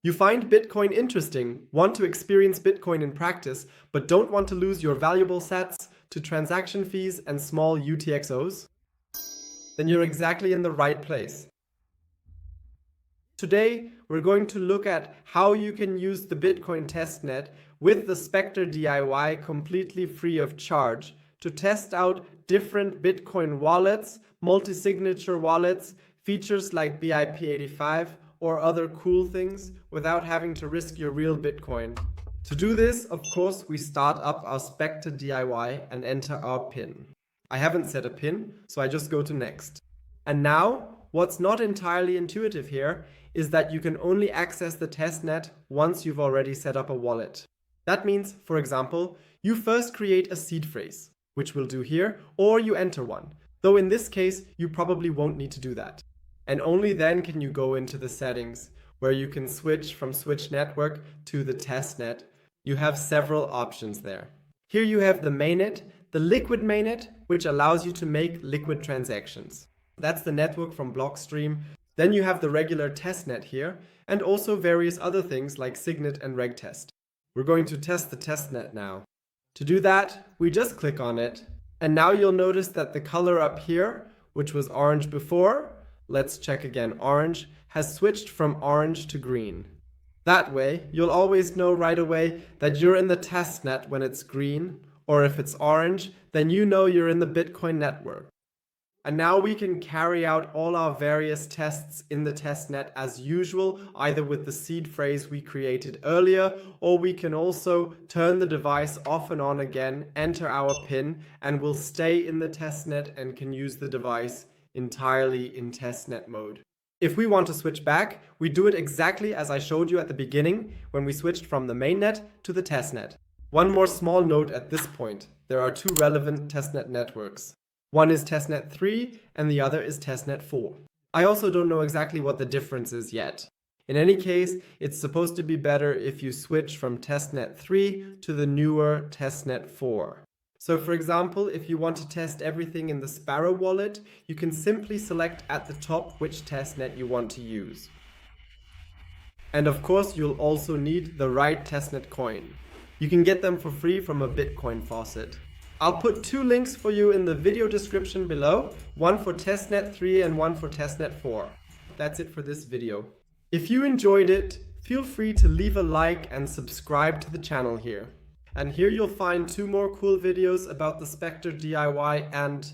You find Bitcoin interesting, want to experience Bitcoin in practice, but don't want to lose your valuable sats to transaction fees and small UTXOs? Then you're exactly in the right place. Today, we're going to look at how you can use the Bitcoin testnet with the Specter DIY completely free of charge to test out different Bitcoin wallets, multi-signature wallets, features like BIP85, or other cool things without having to risk your real Bitcoin. To do this, of course, we start up our Specter DIY and enter our PIN. I haven't set a PIN, so I just go to next. And now, what's not entirely intuitive here is that you can only access the testnet once you've already set up a wallet. That means, for example, you first create a seed phrase, which we'll do here, or you enter one, though in this case, you probably won't need to do that. And only then can you go into the settings, where you can switch from switch network to the testnet. You have several options there. Here you have the mainnet, the liquid mainnet, which allows you to make liquid transactions. That's the network from Blockstream. Then you have the regular testnet here, and also various other things like signet and regtest. We're going to test the testnet now. To do that, we just click on it, and now you'll notice that the color up here, which was orange before, let's check again, orange, has switched from orange to green. That way, you'll always know right away that you're in the testnet when it's green, or if it's orange, then you know you're in the Bitcoin network. And now we can carry out all our various tests in the testnet as usual, either with the seed phrase we created earlier, or we can also turn the device off and on again, enter our PIN, and we'll stay in the testnet and can use the device entirely in testnet mode. If we want to switch back, we do it exactly as I showed you at the beginning when we switched from the mainnet to the testnet. One more small note at this point. There are two relevant testnet networks. One is Testnet3 and the other is Testnet4. I also don't know exactly what the difference is yet. In any case, it's supposed to be better if you switch from Testnet3 to the newer Testnet4. So for example, if you want to test everything in the Sparrow wallet, you can simply select at the top which testnet you want to use. And of course, you'll also need the right testnet coin. You can get them for free from a Bitcoin faucet. I'll put two links for you in the video description below, one for Testnet3 and one for Testnet4. That's it for this video. If you enjoyed it, feel free to leave a like and subscribe to the channel here. And here you'll find two more cool videos about the Specter DIY and